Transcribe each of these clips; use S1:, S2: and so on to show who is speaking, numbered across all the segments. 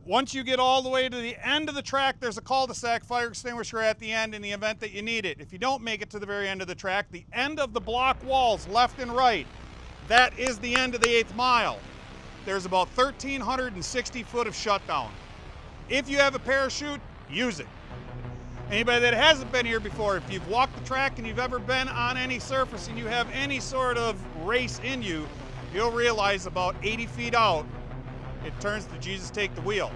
S1: Once you get all the way to the end of the track, there's a cul-de-sac fire extinguisher at the end in the event that you need it. If you don't make it to the very end of the track, the end of the block walls, left and right, that is the end of the 8th mile. There's about 1,360 foot of shutdown. If you have a parachute, use it. Anybody that hasn't been here before, if you've walked the track and you've ever been on any surface and you have any sort of race in you, you'll realize about 80 feet out, it turns to Jesus take the wheel.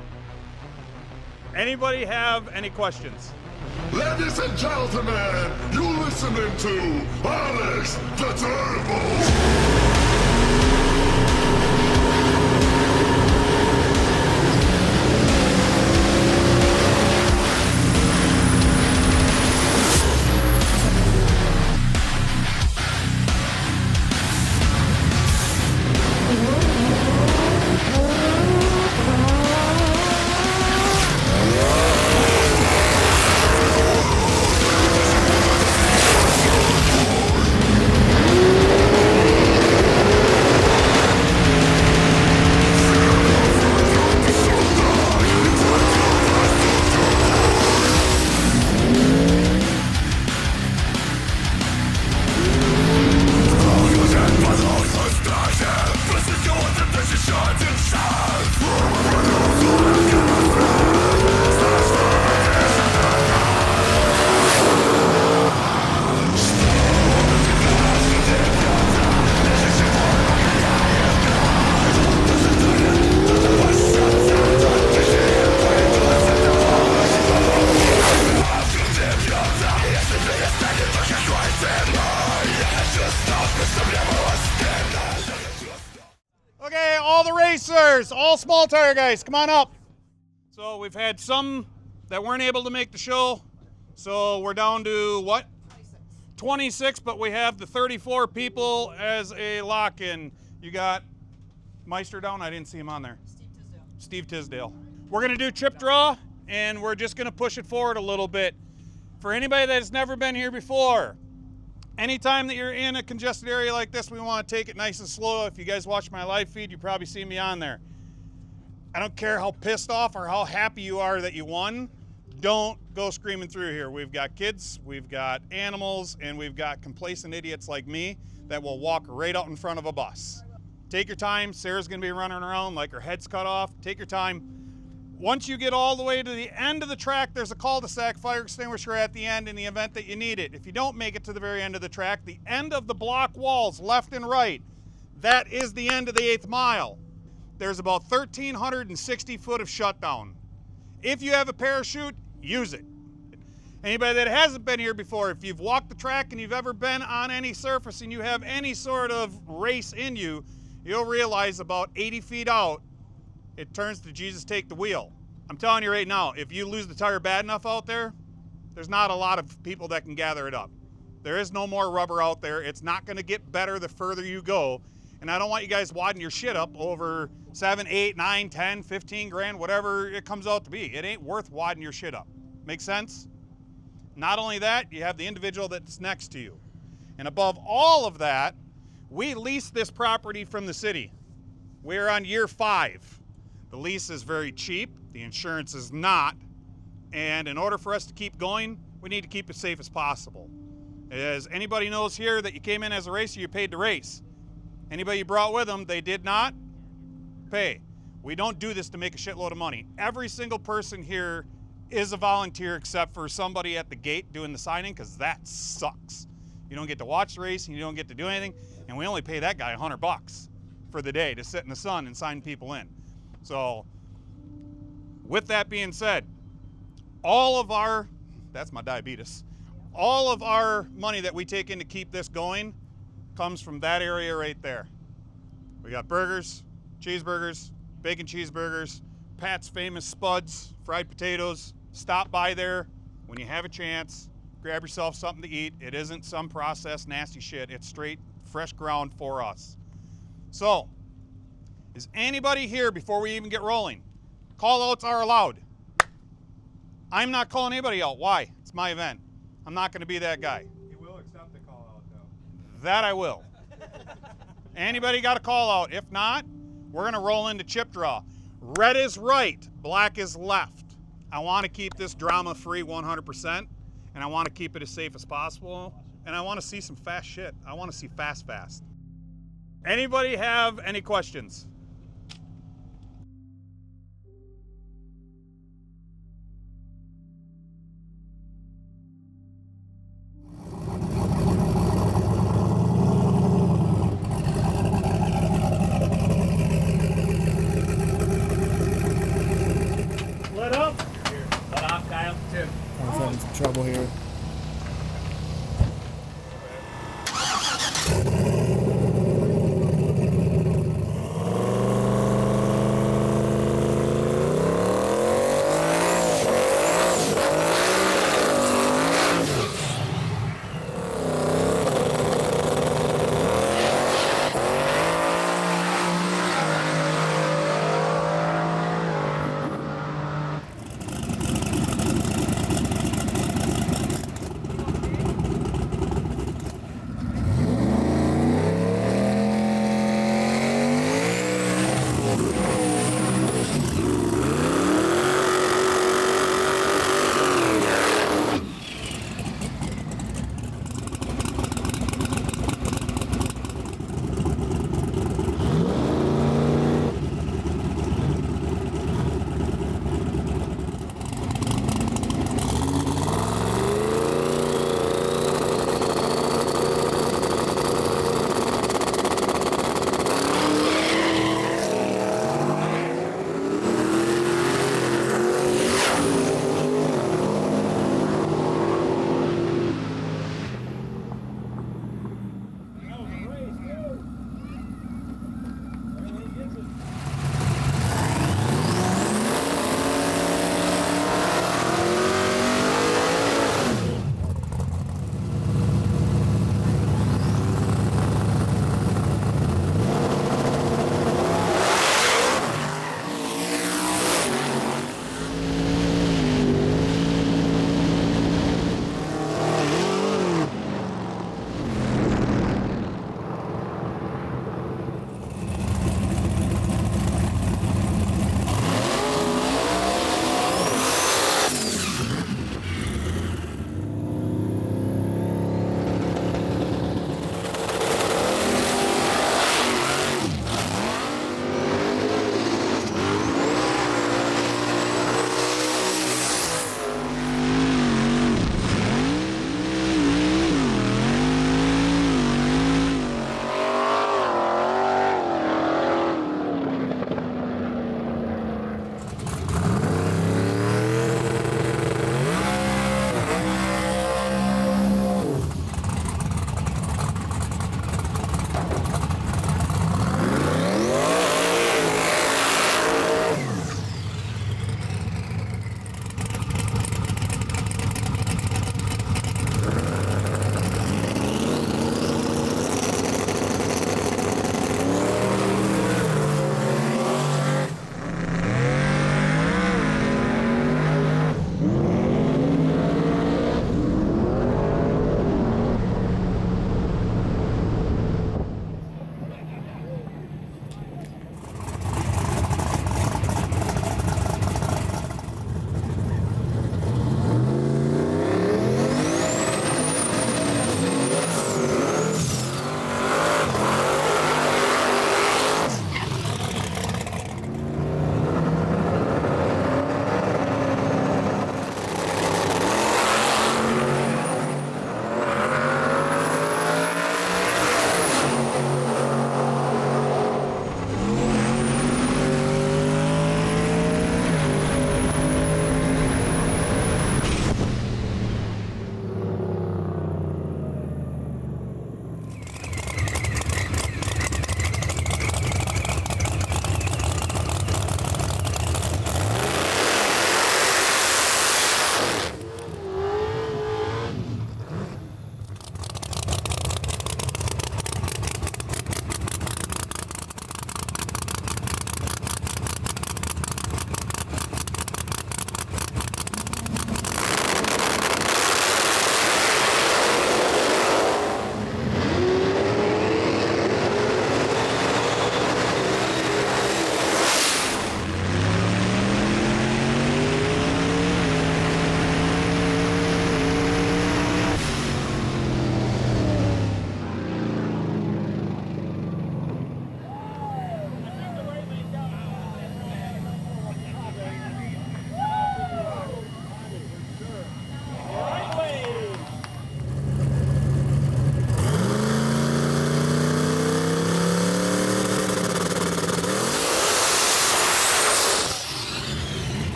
S1: Anybody have any questions?
S2: Ladies and gentlemen, you're listening to Alex the Terrible.
S1: Okay, all the racers, all small tire guys, come on up. So we've had some that weren't able to make the show. So we're down to what? 26, but we have the 34 people as a lock-in. You got Meister down? I didn't see him on there. Steve Tisdale. We're gonna do chip draw, and we're just gonna push it forward a little bit. For anybody that's never been here before, anytime that you're in a congested area like this, we want to take it nice and slow. If you guys watch my live feed, you probably see me on there. I don't care how pissed off or how happy you are that you won, don't go screaming through here. We've got kids, we've got animals, and we've got complacent idiots like me that will walk right out in front of a bus. Take your time. Sarah's gonna be running around like her head's cut off. Take your time. Once you get all the way to the end of the track, there's a cul-de-sac fire extinguisher at the end in the event that you need it. If you don't make it to the very end of the track, the end of the block walls, left and right, that is the end of the 8th mile. There's about 1,360 foot of shutdown. If you have a parachute, use it. Anybody that hasn't been here before, if you've walked the track and you've ever been on any surface and you have any sort of race in you, you'll realize about 80 feet out, it turns to Jesus take the wheel. I'm telling you right now, if you lose the tire bad enough out there, there's not a lot of people that can gather it up. There is no more rubber out there. It's not gonna get better the further you go. And I don't want you guys wadding your shit up over 7, 8, 9, 10, 15 grand, whatever it comes out to be. It ain't worth wadding your shit up. Make sense? Not only that, you have the individual that's next to you. And above all of that, we lease this property from the city. We're on year 5. The lease is very cheap, the insurance is not, and in order for us to keep going, we need to keep it safe as possible. As anybody knows here that you came in as a racer, you paid to race. Anybody you brought with them, they did not pay. We don't do this to make a shitload of money. Every single person here is a volunteer except for somebody at the gate doing the signing, because that sucks. You don't get to watch the race and you don't get to do anything, and we only pay that guy $100 for the day to sit in the sun and sign people in. So, with that being said, all of our, that's my diabetes, all of our money that we take in to keep this going comes from that area right there. We got burgers, cheeseburgers, bacon cheeseburgers, Pat's Famous Spuds, fried potatoes. Stop by there when you have a chance, grab yourself something to eat. It isn't some processed nasty shit. It's straight, fresh ground for us. So, is anybody here before we even get rolling? Call-outs are allowed. I'm not calling anybody out. Why? It's my event. I'm not going to be that guy.
S3: You will accept the call-out, though.
S1: That I will. Anybody got a call-out? If not, we're going to roll into chip draw. Red is right, black is left. I want to keep this drama free 100%, and I want to keep it as safe as possible, and I want to see some fast shit. I want to see fast. Anybody have any questions? Let up.
S3: Let off, Kyle. Tim.
S4: I'm having some trouble here.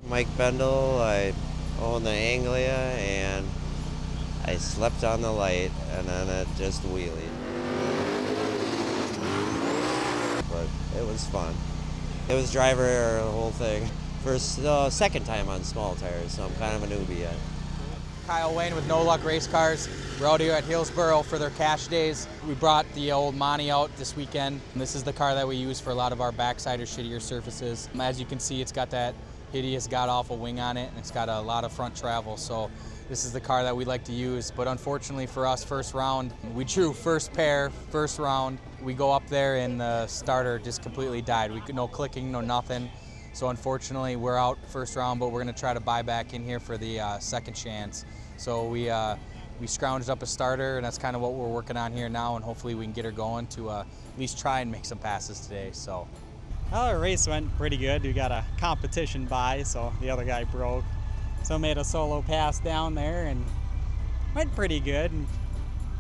S4: Mike Bendel, I own the Anglia, and I slept on the light, and then it just wheelied. But it was fun. It was driver error, the whole thing. Second time on small tires, so I'm kind of a newbie yet.
S5: Kyle Wayne with No Luck Race Cars. We're out here at Hillsboro for their cash days. We brought the old Monty out this weekend. And this is the car that we use for a lot of our backside or shittier surfaces. As you can see, it's got that hideous god-awful wing on it, and it's got a lot of front travel. So this is the car that we like to use. But unfortunately for us, first round, we drew first pair, first round. We go up there and the starter just completely died. No clicking, no nothing. So unfortunately, we're out first round, but we're gonna try to buy back in here for the second chance. So we scrounged up a starter, and that's kind of what we're working on here now, and hopefully we can get her going to at least try and make some passes today. So.
S6: Well, the race went pretty good. We got a competition buy, so the other guy broke. So made a solo pass down there and went pretty good, and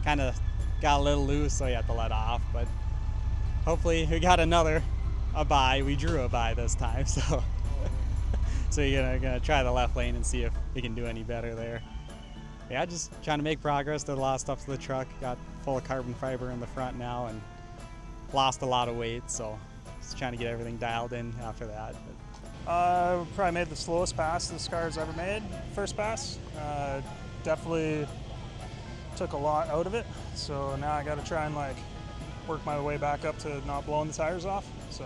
S6: kind of got a little loose, so you have to let off. But hopefully we got a buy. We drew a buy this time, so so you're gonna try the left lane and see if we can do any better there. Yeah, just trying to make progress. Did a lot of stuff to the truck. Got full of carbon fiber in the front now, and lost a lot of weight. So just trying to get everything dialed in after that.
S7: Probably made the slowest pass this car's ever made. First pass, definitely took a lot out of it. So now I got to try and work my way back up to not blowing the tires off. So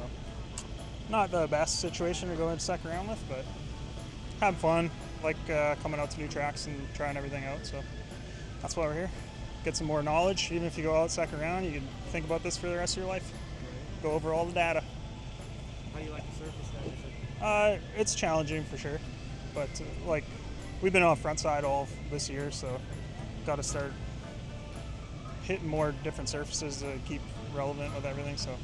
S7: not the best situation to go into second round with, but having fun. Like coming out to new tracks and trying everything out. So that's why we're here. Get some more knowledge. Even if you go out second round, you can think about this for the rest of your life. Go over all the data.
S6: How do you like the surface then?
S7: It's challenging for sure, but we've been on front side all this year, so got to start hitting more different surfaces to keep relevant with everything. So.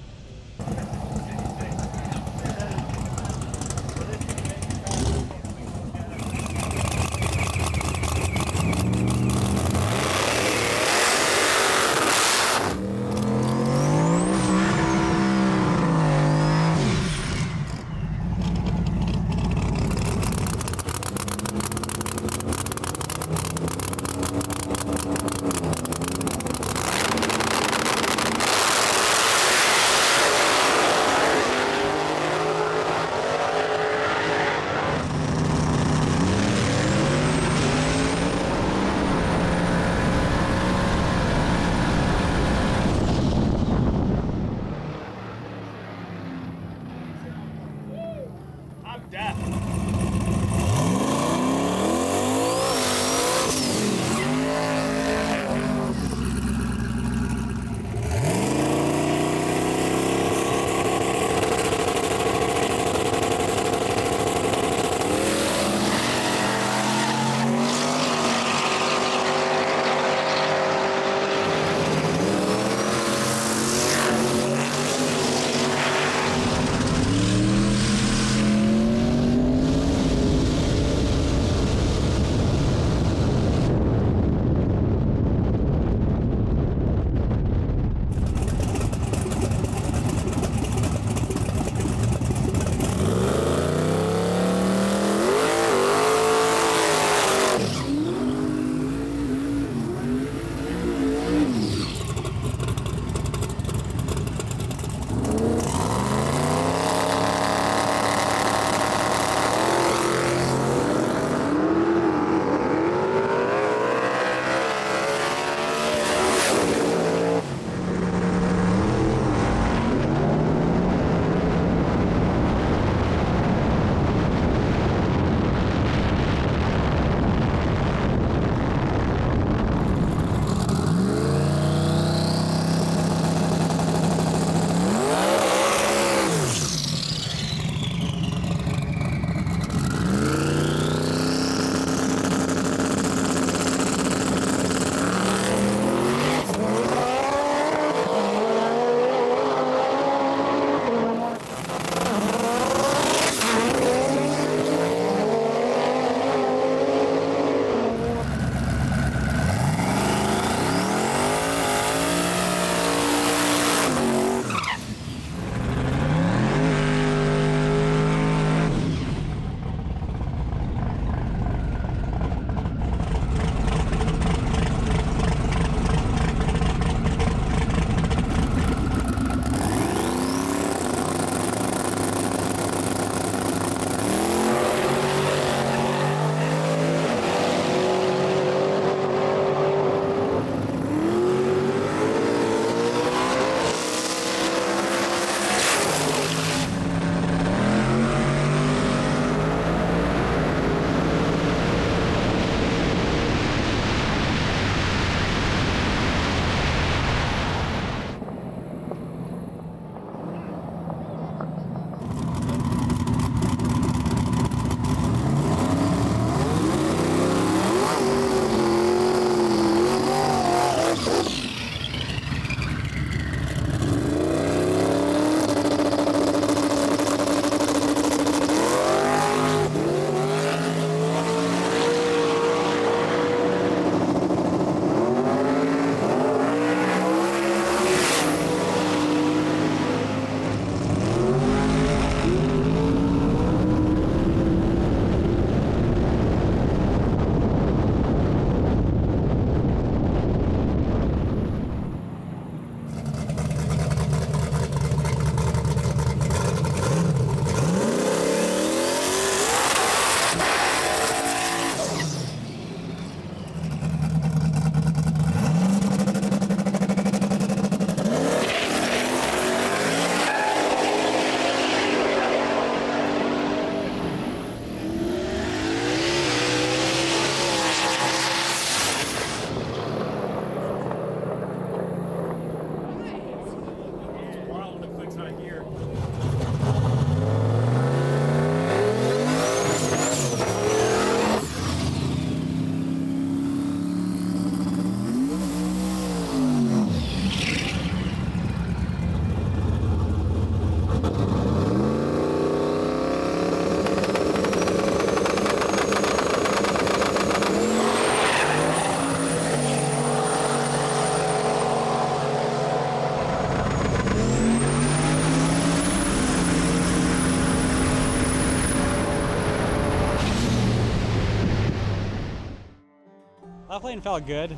S6: Left lane felt good.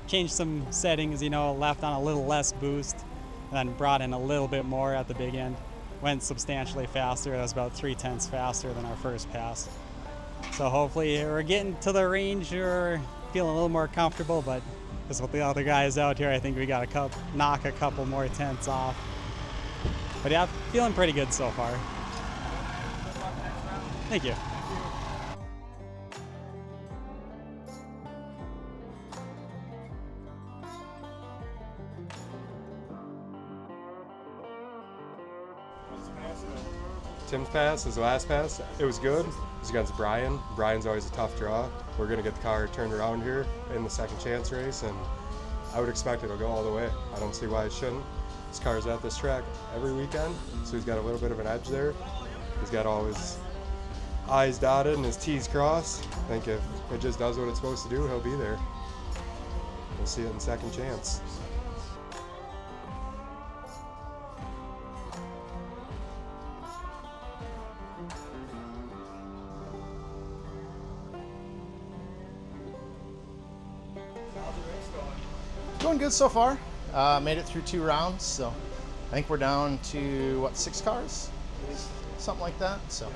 S6: Changed some settings, left on a little less boost, and then brought in a little bit more at the big end. Went substantially faster. That was about 0.3 faster than our first pass. So hopefully we're getting to the range, we're feeling a little more comfortable, but just with the other guys out here, I think we got to knock a couple more tenths off. But yeah, feeling pretty good so far. Thank you.
S8: Tim's pass, his last pass, it was good. It was against Brian. Brian's always a tough draw. We're going to get the car turned around here in the second chance race, and I would expect it'll go all the way. I don't see why it shouldn't. This car's at this track every weekend, so he's got a little bit of an edge there. He's got all his I's dotted and his T's crossed. I think if it just does what it's supposed to do, he'll be there. We'll see it in second chance.
S9: Going good so far. Made it through 2 rounds, so I think we're down to 6 cars, something like that. So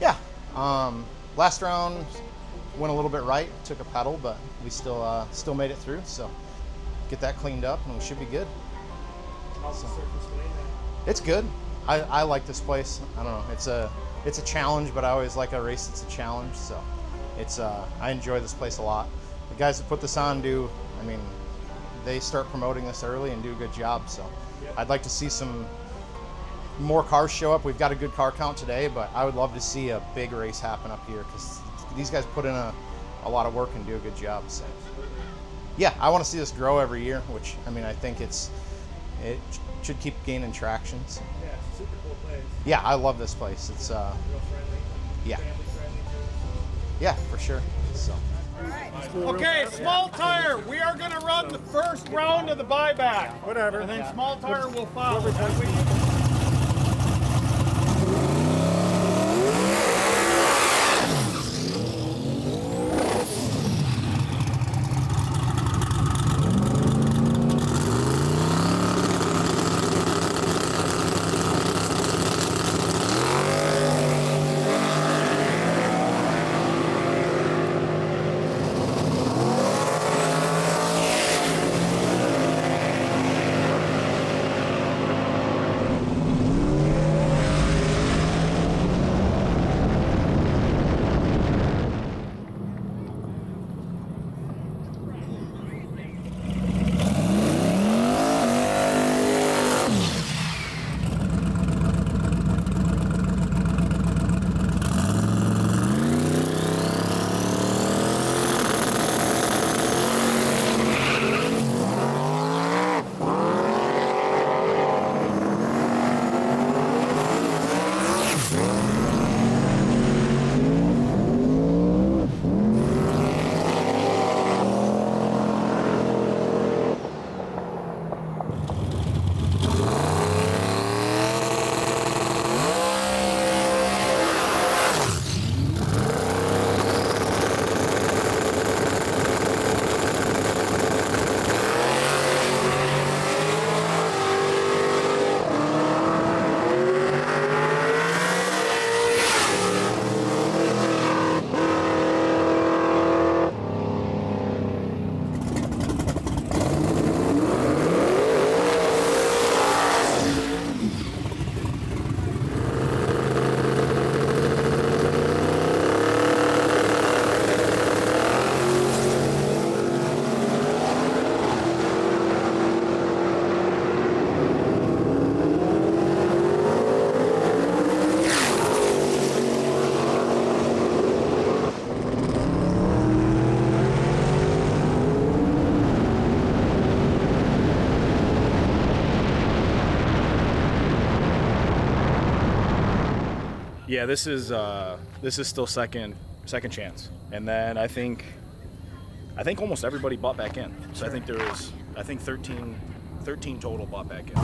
S9: yeah, last round went a little bit right, took a pedal, but we still made it through. So get that cleaned up, and we should be good. So, it's good. I like this place. I don't know. It's a challenge, but I always like a race that's a challenge. So I enjoy this place a lot. The guys that put this on they start promoting this early and do a good job. So I'd like to see some more cars show up. We've got a good car count today, but I would love to see a big race happen up here because these guys put in a lot of work and do a good job. So yeah, I want to see this grow every year, which I think it should keep gaining traction. So.
S3: Yeah, it's a super cool place.
S9: Yeah, I love this place. It's
S3: Real friendly.
S9: yeah.
S3: Family friendly too.
S9: Yeah, for sure. So.
S1: Okay, small tire. We are going to run the first round of the buyback.
S7: Whatever.
S1: And then small tire will follow.
S10: Yeah, this is still second chance, and then I think almost everybody bought back in. So I think there was 13 total bought back in.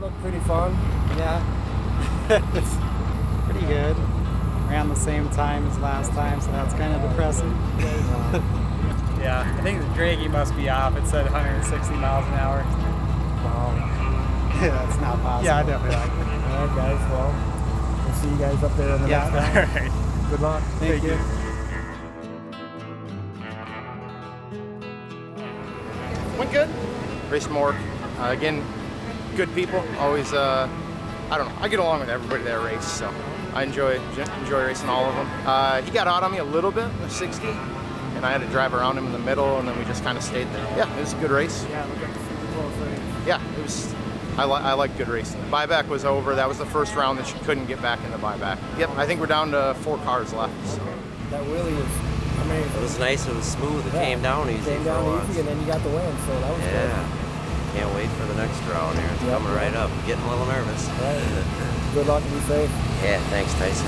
S3: looked pretty fun.
S6: Yeah. It's pretty good. Ran the same time as last time, so that's kind of depressing. Yeah, I think the draggy must be off. It said 160 miles an hour. Wow. That's not possible. Yeah, definitely.
S3: All right, guys. Well, we'll see you guys up there in the next round.
S6: All right.
S3: Good luck.
S6: Thank you.
S9: Went good. Raced more. Again, good people. Always, I don't know. I get along with everybody that race, so I enjoy racing all of them. He got out on me a little bit, the 60, and I had to drive around him in the middle, and then we just kind of stayed there. Yeah, it was a good race.
S3: Yeah, look at the super close race.
S9: Yeah, it was. I like good racing. The buyback was over. That was the first round that you couldn't get back in the buyback. Yep, I think we're down to 4 cars left. So.
S3: That really is amazing.
S4: It was nice. It was smooth. It came down easy.
S3: Came down
S4: for
S3: easy,
S4: once.
S3: and then you got the win, so that was good.
S4: Yeah. Can't wait for the next round here. It's coming right up. Getting a little nervous.
S3: Right. Good luck and be safe.
S4: Yeah, thanks, Tyson.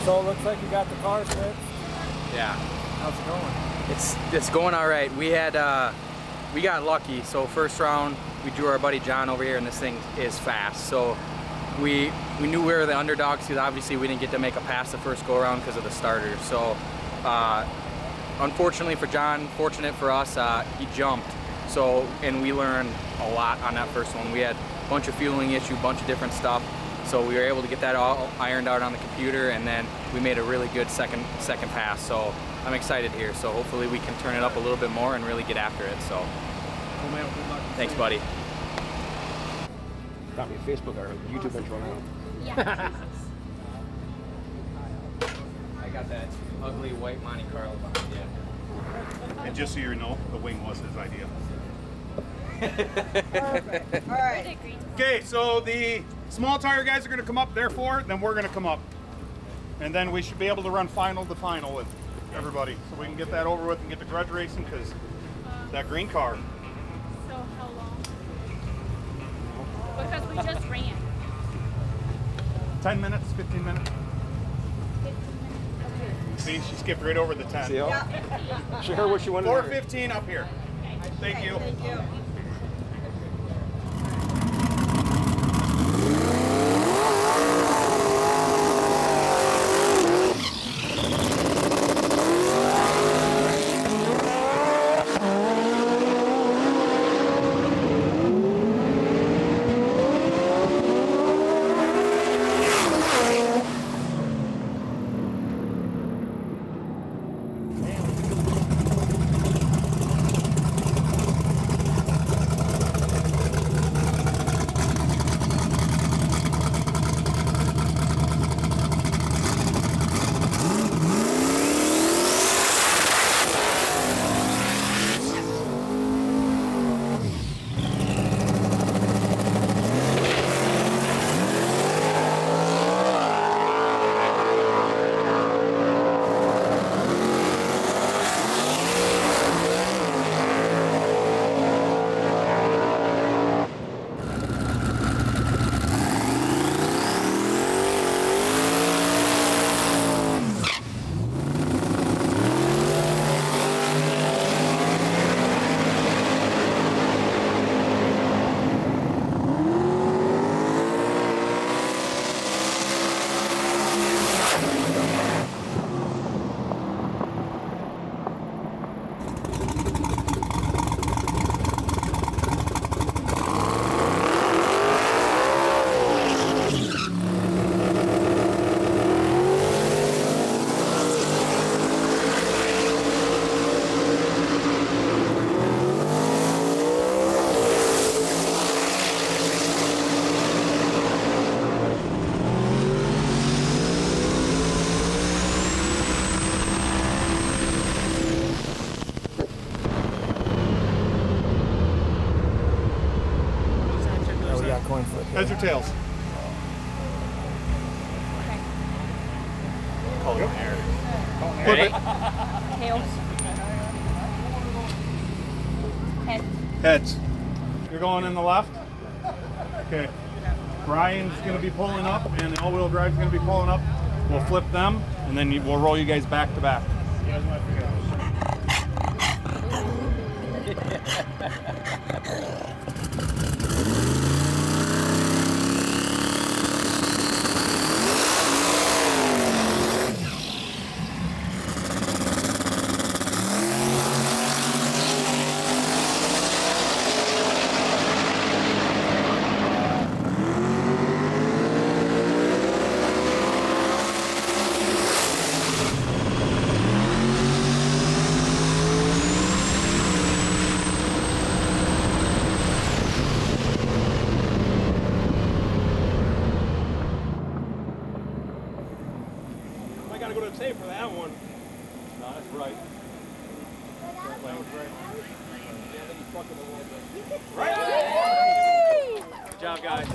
S3: So it looks like you got the car fixed.
S5: Yeah.
S3: How's it going?
S5: It's going all right. We got lucky. So first round we drew our buddy John over here, and this thing is fast. So we knew we were the underdogs because obviously we didn't get to make a pass the first go around because of the starter. So unfortunately for John, fortunate for us, he jumped. So, and we learned a lot on that first one. We had a bunch of fueling issue, bunch of different stuff. So we were able to get that all ironed out on the computer, and then we made a really good second pass. So I'm excited here. So hopefully we can turn it up a little bit more and really get after it. So thanks, buddy.
S3: Got me a Facebook or YouTube intro now.
S11: Yeah.
S5: I got that ugly white Monte Carlo behind you.
S1: And just so you know, the wing was his idea.
S11: Perfect. All right.
S1: Okay, so the small tire guys are going to come up, therefore, then we're going to come up. And then we should be able to run final to final with everybody. So we can get that over with and get the grudge racing, because that green car.
S11: So how long? Because we just ran.
S1: 10 minutes, 15 minutes.
S11: 15 minutes.
S1: See, she skipped right over the 10.
S3: See how?
S11: Yeah.
S3: She heard what she wanted to hear.
S1: 4:15 up here. Thank you.
S11: Thank you.
S1: Heads or tails?
S10: Call it air.
S1: Flip it.
S11: Tails. Head.
S1: Heads. You're going in the left? Okay. Brian's going to be pulling up, and the all-wheel drive's going to be pulling up. We'll flip them, and then we'll roll you guys back to back.
S10: I gotta go to the tape for that one. No, that's right. Right. Good job, guys.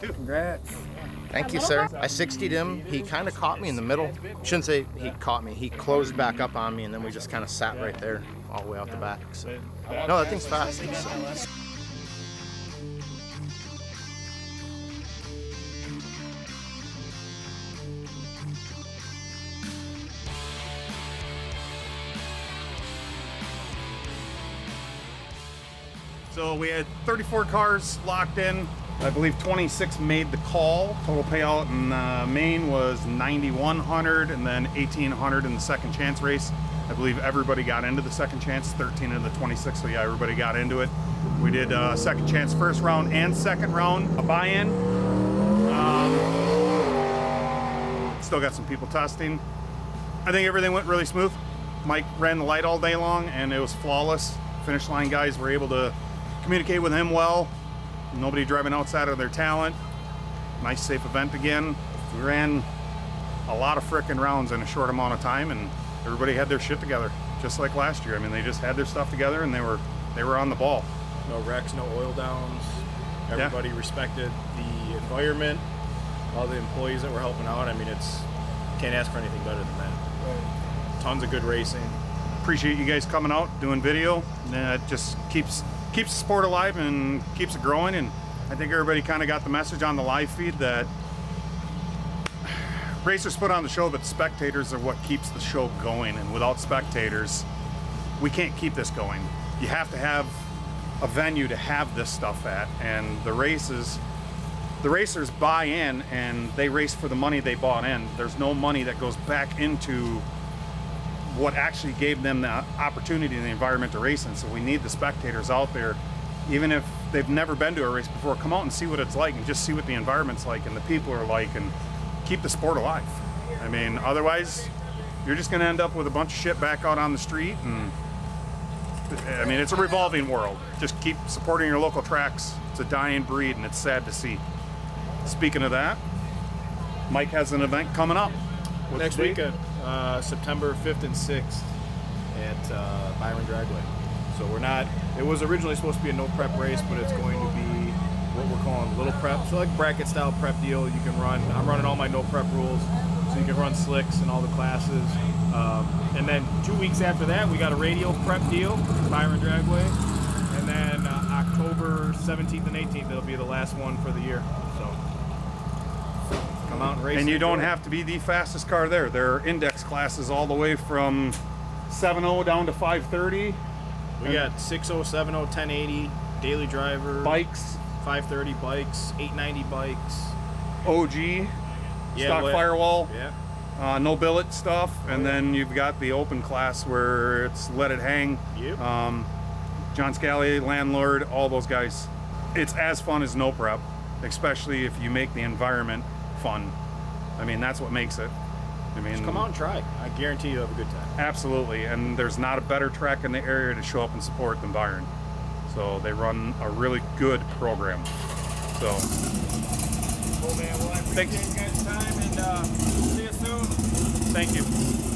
S3: Congrats.
S9: Thank you, sir. I 60'd him. He kind of caught me in the middle. Shouldn't say he caught me. He closed back up on me, and then we just kind of sat right there all the way out the back. So. No, that thing's fast. So.
S1: So we had 34 cars locked in. I believe 26 made the call. Total payout in Maine was 9,100, and then 1,800 in the second chance race. I believe everybody got into the second chance, 13 of the 26, so yeah, everybody got into it. We did second chance first round and second round, a buy-in. Still got some people testing. I think everything went really smooth. Mike ran the light all day long, and it was flawless. Finish line guys were able to communicate with him well. Nobody driving outside of their talent. Nice safe event again. We ran a lot of frickin' rounds in a short amount of time, and everybody had their shit together, just like last year. I mean, they just had their stuff together, and they were on the ball.
S10: No wrecks, no oil downs. Everybody respected the environment. All the employees that were helping out. I mean, can't ask for anything better than that. Tons of good racing.
S1: Appreciate you guys coming out, doing video. It just keeps the sport alive and keeps it growing, and I think everybody kind of got the message on the live feed that racers put on the show, but spectators are what keeps the show going, and without spectators, we can't keep this going. You have to have a venue to have this stuff at, and the racers buy in and they race for the money they bought in. There's no money that goes back into what actually gave them the opportunity and the environment to race in. So we need the spectators out there, even if they've never been to a race before, come out and see what it's like and just see what the environment's like and the people are like, and keep the sport alive. I mean, otherwise you're just gonna end up with a bunch of shit back out on the street, and I mean, it's a revolving world. Just keep supporting your local tracks. It's a dying breed, and it's sad to see. Speaking of that, Mike has an event coming up.
S10: Next weekend, September 5th and 6th at Byron Drag-Away. So it was originally supposed to be a no prep race, but it's going to be what we're calling little prep. So like bracket style prep deal, you can run, I'm running all my no prep rules, so you can run slicks and all the classes. And then 2 weeks after that, we got a radio prep deal, Byron Drag-Away. And then October 17th and 18th, it'll be the last one for the year. So come out and race.
S1: And you don't have to be the fastest car there. There are index classes all the way from 7.0 down to 5:30.
S10: We got 6.0, 7.0, 1080, daily driver.
S1: Bikes.
S10: 530 bikes, 890 bikes.
S1: OG. Stock Firewall.
S10: Yeah.
S1: no billet stuff, and then you've got the open class where it's let it hang.
S10: Yep.
S1: John Scally, landlord, all those guys. It's as fun as no prep, especially if you make the environment fun. I mean, that's what makes it. I mean,
S10: Just come out and try. I guarantee you'll have a good time.
S1: Absolutely, and there's not a better track in the area to show up and support than Byron. So they run a really good program. So.
S12: Cool, man. Well, I appreciate you guys' time, and see you soon.
S1: Thank you.